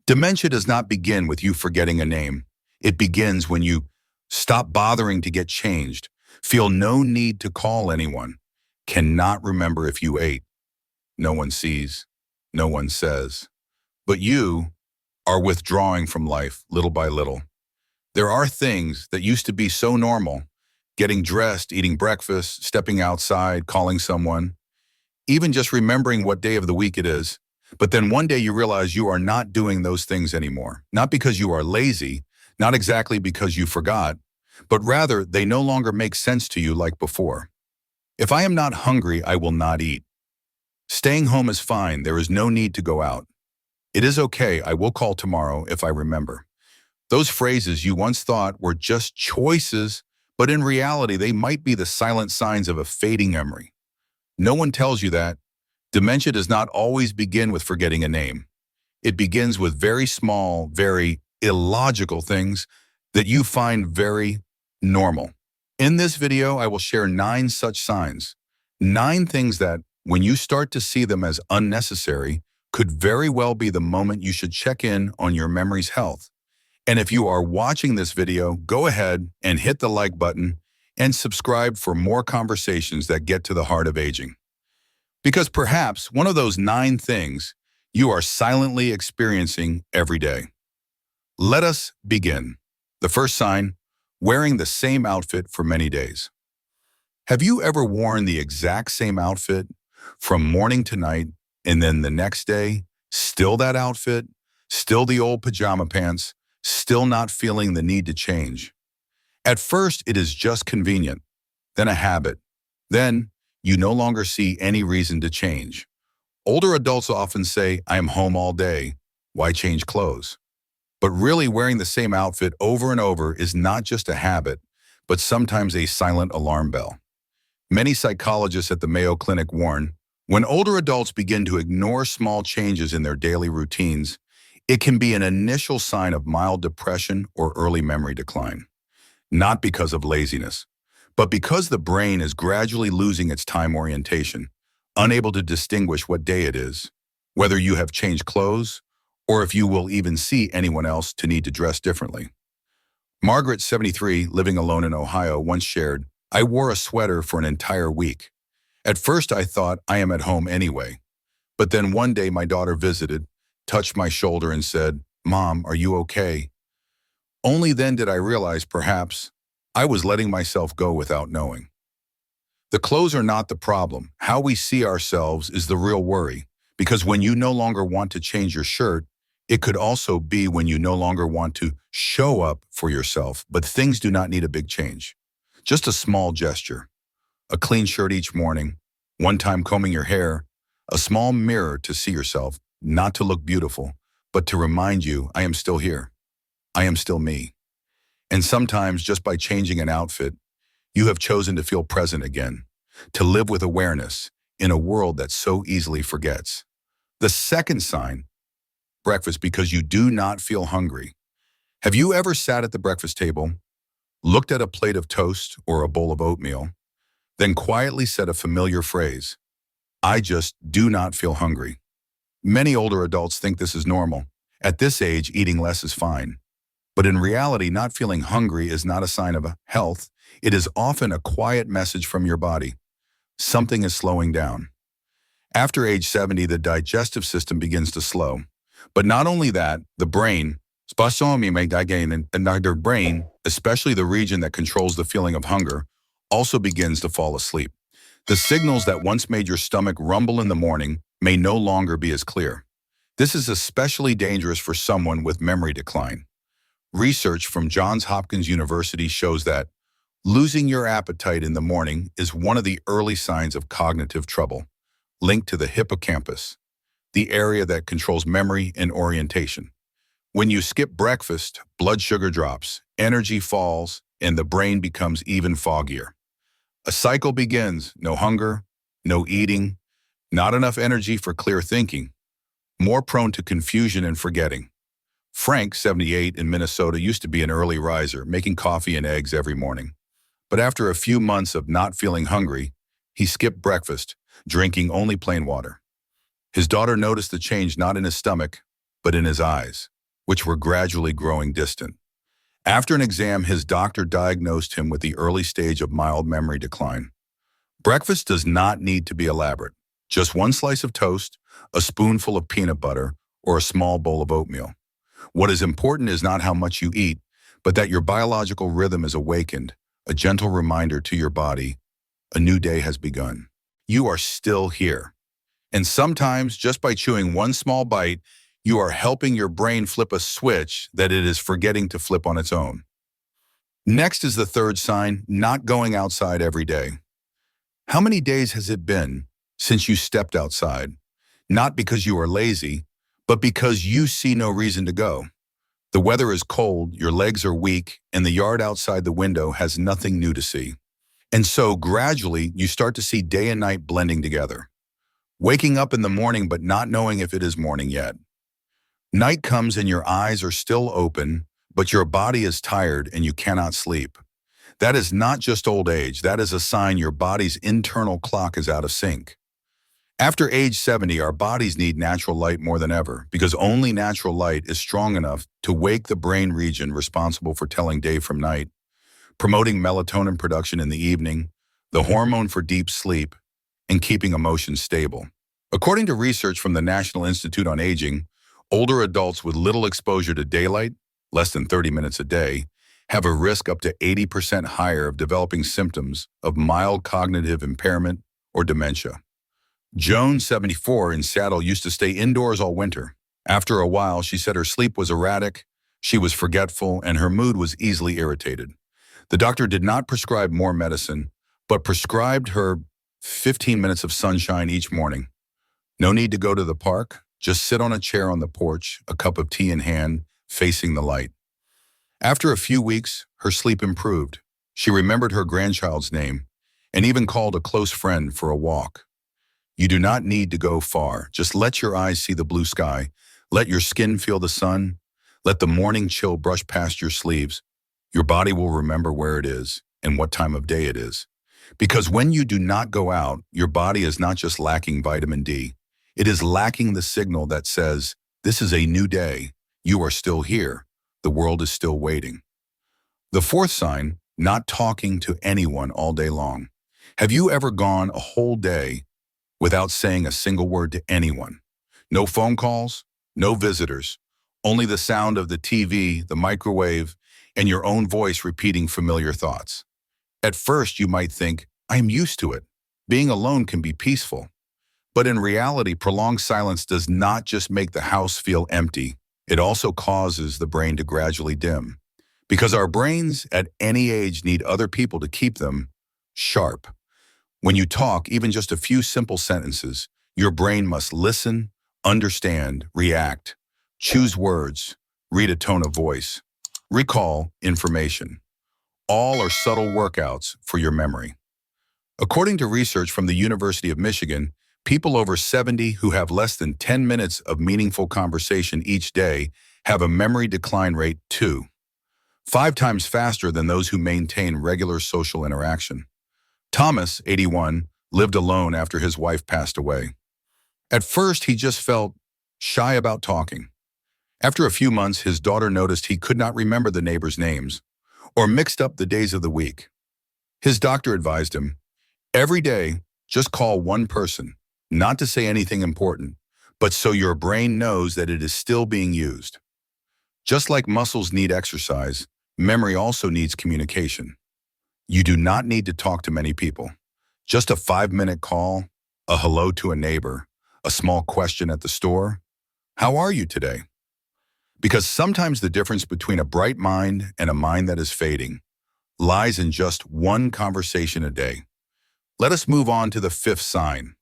Dementia does not begin with you forgetting a name. It begins when you stop bothering to get changed, feel no need to call anyone, cannot remember if you ate. No one sees, no one says. But you are withdrawing from life little by little. There are things that used to be so normal, getting dressed, eating breakfast, stepping outside, calling someone, even just remembering what day of the week it is. But then one day you realize you are not doing those things anymore. Not because you are lazy, not exactly because you forgot, but rather they no longer make sense to you like before. If I am not hungry, I will not eat. Staying home is fine. There is no need to go out. It is okay. I will call tomorrow if I remember. Those phrases you once thought were just choices, but in reality, they might be the silent signs of a fading memory. No one tells you that. Dementia does not always begin with forgetting a name. It begins with very small, very illogical things that you find very normal. In this video, I will share 9 such signs. 9 things that, when you start to see them as unnecessary, could very well be the moment you should check in on your memory's health. And if you are watching this video, go ahead and hit the like button and subscribe for more conversations that get to the heart of aging. Because perhaps one of those 9 things you are silently experiencing every day. Let us begin. The first sign, wearing the same outfit for many days. Have you ever worn the exact same outfit from morning to night, and then the next day, still that outfit, still the old pajama pants, still not feeling the need to change? At first, it is just convenient, then a habit. Then, you no longer see any reason to change. Older adults often say, I am home all day. Why change clothes? But really, wearing the same outfit over and over is not just a habit, but sometimes a silent alarm bell. Many psychologists at the Mayo Clinic warn, when older adults begin to ignore small changes in their daily routines, it can be an initial sign of mild depression or early memory decline. Not because of laziness, but because the brain is gradually losing its time orientation, unable to distinguish what day it is, whether you have changed clothes, or if you will even see anyone else to need to dress differently. Margaret, 73, living alone in Ohio, once shared, I wore a sweater for an entire week. At first I thought I am at home anyway. But then one day my daughter visited, touched my shoulder and said, Mom, are you okay? Only then did I realize perhaps I was letting myself go without knowing. The clothes are not the problem. How we see ourselves is the real worry, because when you no longer want to change your shirt, it could also be when you no longer want to show up for yourself, but things do not need a big change. Just a small gesture, a clean shirt each morning, one time combing your hair, a small mirror to see yourself, not to look beautiful, but to remind you, I am still here. I am still me. And sometimes just by changing an outfit, you have chosen to feel present again, to live with awareness in a world that so easily forgets. The second sign, breakfast because you do not feel hungry. Have you ever sat at the breakfast table, looked at a plate of toast or a bowl of oatmeal, then quietly said a familiar phrase, I just do not feel hungry? Many older adults think this is normal. At this age, eating less is fine. But in reality, not feeling hungry is not a sign of health. It is often a quiet message from your body. Something is slowing down. After age 70, the digestive system begins to slow. But not only that, the brain, especially the region that controls the feeling of hunger, also begins to fall asleep. The signals that once made your stomach rumble in the morning may no longer be as clear. This is especially dangerous for someone with memory decline. Research from Johns Hopkins University shows that losing your appetite in the morning is one of the early signs of cognitive trouble, linked to the hippocampus, the area that controls memory and orientation. When you skip breakfast, blood sugar drops, energy falls, and the brain becomes even foggier. A cycle begins: no hunger, no eating, not enough energy for clear thinking, more prone to confusion and forgetting. Frank, 78, in Minnesota, used to be an early riser, making coffee and eggs every morning. But after a few months of not feeling hungry, he skipped breakfast, drinking only plain water. His daughter noticed the change not in his stomach, but in his eyes. which were gradually growing distant. After an exam, his doctor diagnosed him with the early stage of mild memory decline. Breakfast does not need to be elaborate. Just one slice of toast, a spoonful of peanut butter, or a small bowl of oatmeal. What is important is not how much you eat, but that your biological rhythm is awakened, a gentle reminder to your body, a new day has begun. You are still here. And sometimes, just by chewing one small bite, you are helping your brain flip a switch that it is forgetting to flip on its own. Next is the third sign, not going outside every day. How many days has it been since you stepped outside? Not because you are lazy, but because you see no reason to go. The weather is cold, your legs are weak, and the yard outside the window has nothing new to see. And so, gradually, you start to see day and night blending together. Waking up in the morning but not knowing if it is morning yet. Night comes and your eyes are still open, but your body is tired and you cannot sleep. That is not just old age, that is a sign your body's internal clock is out of sync. After age 70, our bodies need natural light more than ever because only natural light is strong enough to wake the brain region responsible for telling day from night, promoting melatonin production in the evening, the hormone for deep sleep, and keeping emotions stable. According to research from the National Institute on Aging, older adults with little exposure to daylight, less than 30 minutes a day, have a risk up to 80% higher of developing symptoms of mild cognitive impairment or dementia. Joan, 74, in Seattle used to stay indoors all winter. After a while, she said her sleep was erratic, she was forgetful, and her mood was easily irritated. The doctor did not prescribe more medicine, but prescribed her 15 minutes of sunshine each morning. No need to go to the park, just sit on a chair on the porch, a cup of tea in hand, facing the light. After a few weeks, her sleep improved. She remembered her grandchild's name and even called a close friend for a walk. You do not need to go far. Just let your eyes see the blue sky. Let your skin feel the sun. Let the morning chill brush past your sleeves. Your body will remember where it is and what time of day it is. Because when you do not go out, your body is not just lacking vitamin D. It is lacking the signal that says, this is a new day. You are still here. The world is still waiting. The fourth sign, not talking to anyone all day long. Have you ever gone a whole day without saying a single word to anyone? No phone calls, no visitors, only the sound of the TV, the microwave, and your own voice repeating familiar thoughts. At first, you might think, I am used to it. Being alone can be peaceful. But in reality, prolonged silence does not just make the house feel empty. It also causes the brain to gradually dim. Because our brains at any age need other people to keep them sharp. When you talk, even just a few simple sentences, your brain must listen, understand, react, choose words, read a tone of voice, recall information. All are subtle workouts for your memory. According to research from the University of Michigan, people over 70 who have less than 10 minutes of meaningful conversation each day have a memory decline rate 5 times faster than those who maintain regular social interaction. Thomas, 81, lived alone after his wife passed away. At first, he just felt shy about talking. After a few months, his daughter noticed he could not remember the neighbors' names or mixed up the days of the week. His doctor advised him, every day, just call one person, not to say anything important, but so your brain knows that it is still being used. Just like muscles need exercise, memory also needs communication. You do not need to talk to many people. Just a 5-minute call, a hello to a neighbor, a small question at the store. How are you today? Because sometimes the difference between a bright mind and a mind that is fading lies in just one conversation a day. Let us move on to the fifth sign.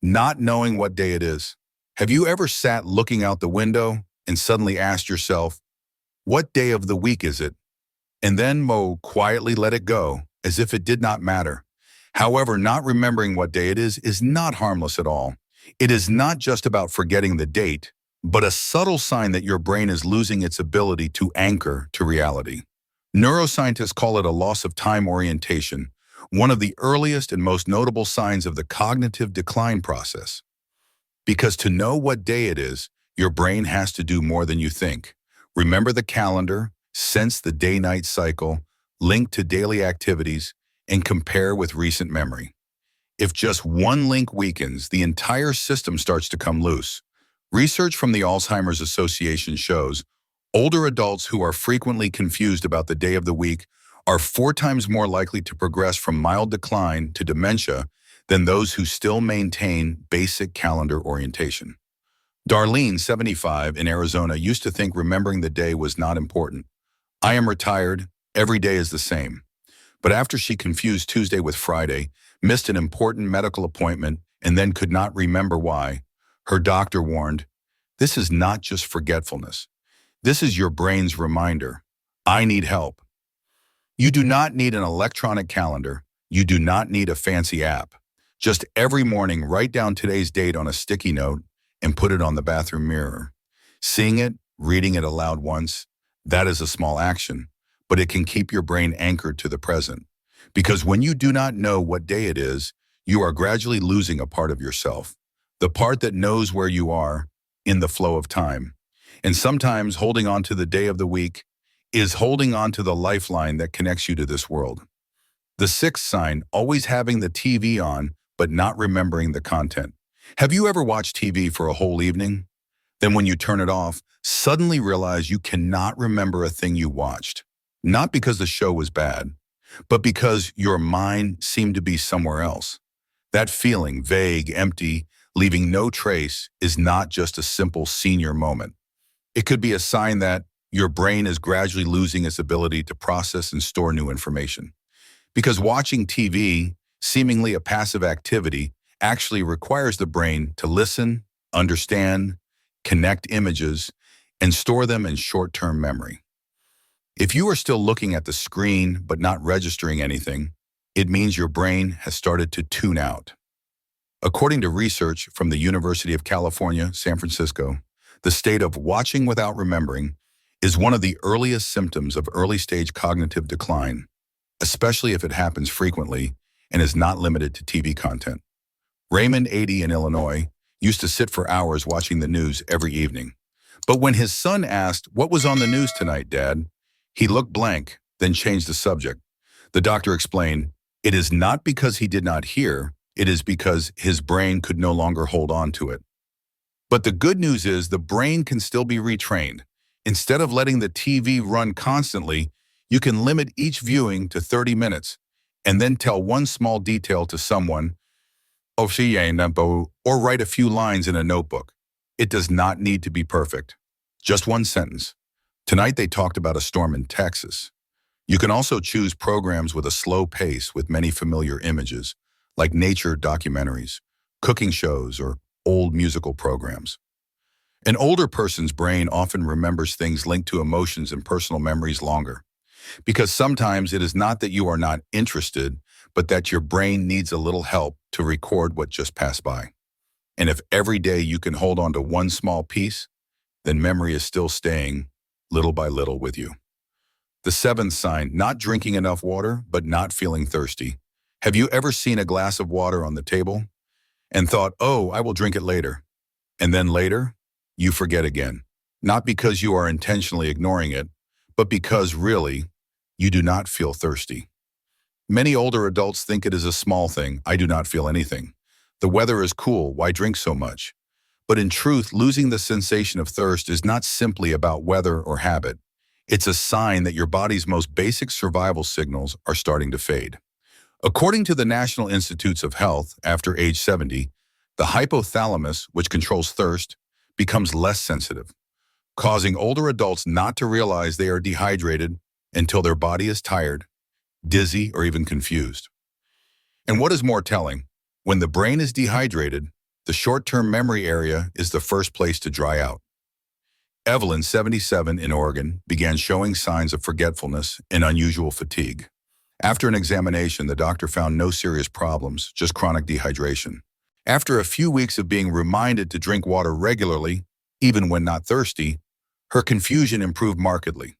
Not knowing what day it is. Have you ever sat looking out the window and suddenly asked yourself, what day of the week is it? And then quietly let it go, as if it did not matter. However, not remembering what day it is not harmless at all. It is not just about forgetting the date, but a subtle sign that your brain is losing its ability to anchor to reality. Neuroscientists call it a loss of time orientation, one of the earliest and most notable signs of the cognitive decline process. Because to know what day it is, your brain has to do more than you think. Remember the calendar, sense the day-night cycle, link to daily activities, and compare with recent memory. If just one link weakens, the entire system starts to come loose. Research from the Alzheimer's Association shows older adults who are frequently confused about the day of the week are 4 times more likely to progress from mild decline to dementia than those who still maintain basic calendar orientation. Darlene, 75, in Arizona, used to think remembering the day was not important. I am retired. Every day is the same. But after she confused Tuesday with Friday, missed an important medical appointment, and then could not remember why, her doctor warned, "This is not just forgetfulness. This is your brain's reminder. I need help." You do not need an electronic calendar. You do not need a fancy app. Just every morning, write down today's date on a sticky note and put it on the bathroom mirror. Seeing it, reading it aloud once, that is a small action, but it can keep your brain anchored to the present. Because when you do not know what day it is, you are gradually losing a part of yourself, the part that knows where you are in the flow of time. And sometimes holding on to the day of the week is holding on to the lifeline that connects you to this world. The sixth sign, always having the TV on, but not remembering the content. Have you ever watched TV for a whole evening? Then when you turn it off, suddenly realize you cannot remember a thing you watched. Not because the show was bad, but because your mind seemed to be somewhere else. That feeling, vague, empty, leaving no trace, is not just a simple senior moment. It could be a sign that your brain is gradually losing its ability to process and store new information. Because watching TV, seemingly a passive activity, actually requires the brain to listen, understand, connect images, and store them in short-term memory. If you are still looking at the screen but not registering anything, it means your brain has started to tune out. According to research from the University of California, San Francisco, the state of watching without remembering is one of the earliest symptoms of early-stage cognitive decline, especially if it happens frequently and is not limited to TV content. Raymond, 80, in Illinois, used to sit for hours watching the news every evening. But when his son asked, "What was on the news tonight, Dad?" he looked blank, then changed the subject. The doctor explained, it is not because he did not hear, it is because his brain could no longer hold on to it. But the good news is the brain can still be retrained. Instead of letting the TV run constantly, you can limit each viewing to 30 minutes and then tell one small detail to someone, or write a few lines in a notebook. It does not need to be perfect. Just one sentence. Tonight they talked about a storm in Texas. You can also choose programs with a slow pace with many familiar images, like nature documentaries, cooking shows, or old musical programs. An older person's brain often remembers things linked to emotions and personal memories longer, because sometimes it is not that you are not interested, but that your brain needs a little help to record what just passed by. And if every day you can hold on to one small piece, then memory is still staying little by little with you. The seventh sign, not drinking enough water, but not feeling thirsty. Have you ever seen a glass of water on the table and thought, "Oh, I will drink it later." And then later, you forget again. Not because you are intentionally ignoring it, but because really, you do not feel thirsty. Many older adults think it is a small thing. I do not feel anything. The weather is cool. Why drink so much? But in truth, losing the sensation of thirst is not simply about weather or habit. It's a sign that your body's most basic survival signals are starting to fade. According to the National Institutes of Health, after age 70, the hypothalamus, which controls thirst, becomes less sensitive, causing older adults not to realize they are dehydrated until their body is tired, dizzy, or even confused. And what is more telling, when the brain is dehydrated, the short-term memory area is the first place to dry out. Evelyn, 77, in Oregon, began showing signs of forgetfulness and unusual fatigue. After an examination, the doctor found no serious problems, just chronic dehydration. After a few weeks of being reminded to drink water regularly, even when not thirsty, her confusion improved markedly.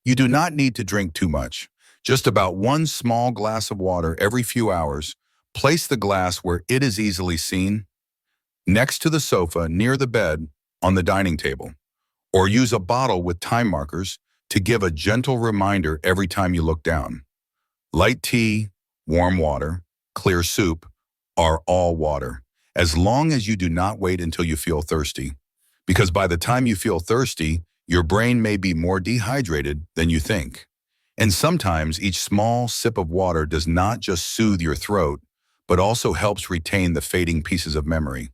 You do not need to drink too much. Just about one small glass of water every few hours. Place the glass where it is easily seen, next to the sofa, near the bed, on the dining table, Or use a bottle with time markers to give a gentle reminder every time you look down. Light tea, warm water, clear soup are all water, as long as you do not wait until you feel thirsty. Because by the time you feel thirsty, your brain may be more dehydrated than you think. And sometimes each small sip of water does not just soothe your throat, but also helps retain the fading pieces of memory.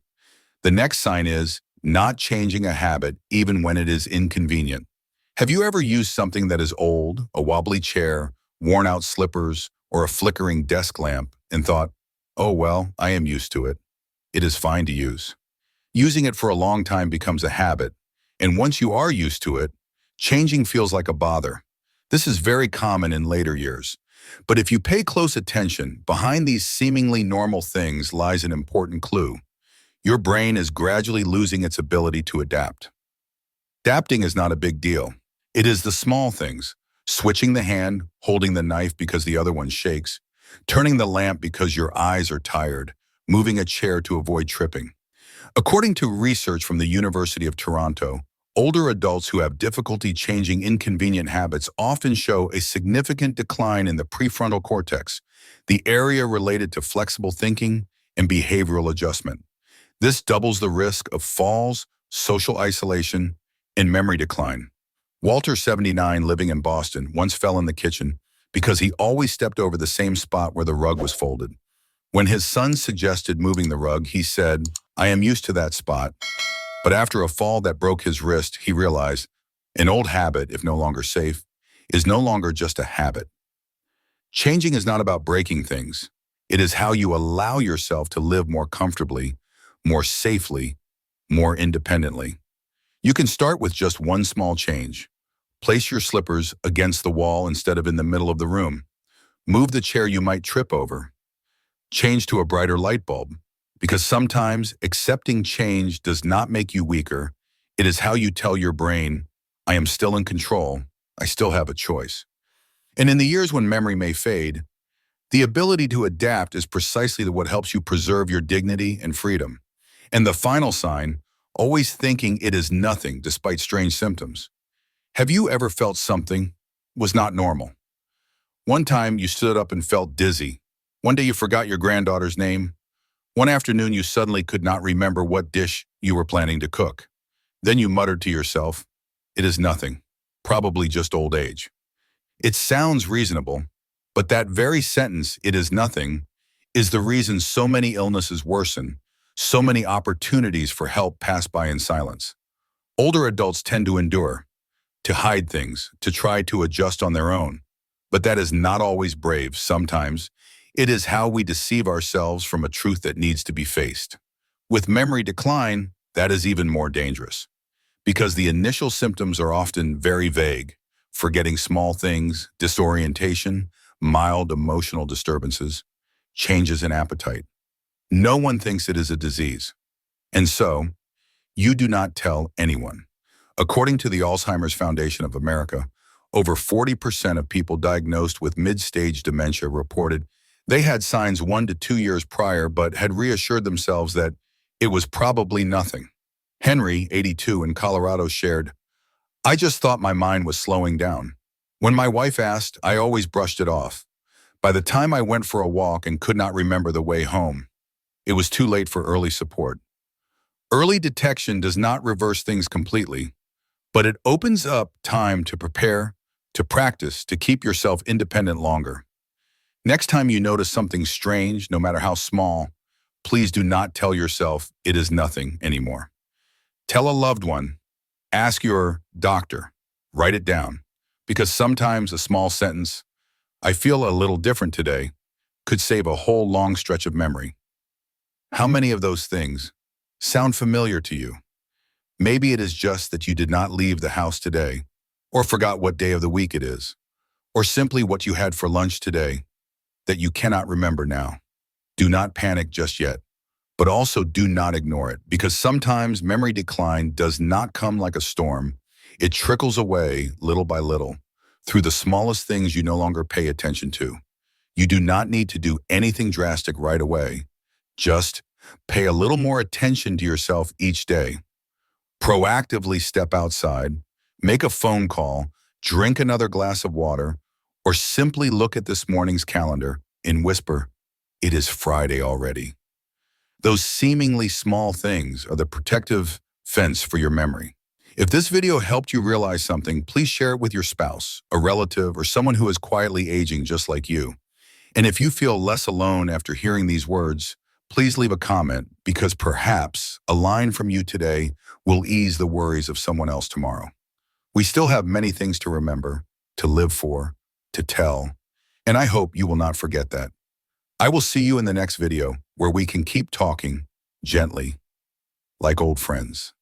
The next sign is not changing a habit even when it is inconvenient. Have you ever used something that is old, a wobbly chair, worn out slippers, or a flickering desk lamp, and thought, oh well, I am used to it. It is fine to use. Using it for a long time becomes a habit, and once you are used to it, changing feels like a bother. This is very common in later years. But if you pay close attention, behind these seemingly normal things lies an important clue. Your brain is gradually losing its ability to adapt. Adapting is not a big deal. It is the small things, switching the hand, holding the knife because the other one shakes, turning the lamp because your eyes are tired, moving a chair to avoid tripping. According to research from the University of Toronto, older adults who have difficulty changing inconvenient habits often show a significant decline in the prefrontal cortex, the area related to flexible thinking and behavioral adjustment. This doubles the risk of falls, social isolation, and memory decline. Walter, 79, living in Boston, once fell in the kitchen because he always stepped over the same spot where the rug was folded. When his son suggested moving the rug, he said, I am used to that spot. But after a fall that broke his wrist, he realized an old habit, if no longer safe, is no longer just a habit. Changing is not about breaking things. It is how you allow yourself to live more comfortably, more safely, more independently. You can start with just one small change. Place your slippers against the wall instead of in the middle of the room. Move the chair you might trip over. Change to a brighter light bulb. Because sometimes accepting change does not make you weaker. It is how you tell your brain, I am still in control. I still have a choice. And in the years when memory may fade, the ability to adapt is precisely what helps you preserve your dignity and freedom. And the final sign, always thinking it is nothing despite strange symptoms. Have you ever felt something was not normal? One time you stood up and felt dizzy. One day you forgot your granddaughter's name. One afternoon you suddenly could not remember what dish you were planning to cook. Then you muttered to yourself, it is nothing, probably just old age. It sounds reasonable, but that very sentence, it is nothing, is the reason so many illnesses worsen, so many opportunities for help pass by in silence. Older adults tend to endure, to hide things, to try to adjust on their own. But that is not always brave. Sometimes it is how we deceive ourselves from a truth that needs to be faced. With memory decline, that is even more dangerous, because the initial symptoms are often very vague: forgetting small things, disorientation, mild emotional disturbances, changes in appetite. No one thinks it is a disease. And so, you do not tell anyone. According to the Alzheimer's Foundation of America, over 40% of people diagnosed with mid-stage dementia reported they had signs 1 to 2 years prior but had reassured themselves that it was probably nothing. Henry, 82, in Colorado shared, I just thought my mind was slowing down. When my wife asked, I always brushed it off. By the time I went for a walk and could not remember the way home, it was too late for early support. Early detection does not reverse things completely, but it opens up time to prepare, to practice, to keep yourself independent longer. Next time you notice something strange, no matter how small, please do not tell yourself it is nothing anymore. Tell a loved one, ask your doctor, write it down, because sometimes a small sentence, I feel a little different today, could save a whole long stretch of memory. How many of those things sound familiar to you? Maybe it is just that you did not leave the house today, or forgot what day of the week it is, or simply what you had for lunch today that you cannot remember now. Do not panic just yet, but also do not ignore it, because sometimes memory decline does not come like a storm. It trickles away little by little through the smallest things you no longer pay attention to. You do not need to do anything drastic right away. Just pay a little more attention to yourself each day. Proactively step outside, make a phone call, drink another glass of water, or simply look at this morning's calendar and whisper, "It is Friday already." Those seemingly small things are the protective fence for your memory. If this video helped you realize something, please share it with your spouse, a relative, or someone who is quietly aging just like you. And if you feel less alone after hearing these words, please leave a comment because perhaps a line from you today will ease the worries of someone else tomorrow. We still have many things to remember, to live for, to tell, and I hope you will not forget that. I will see you in the next video where we can keep talking gently like old friends.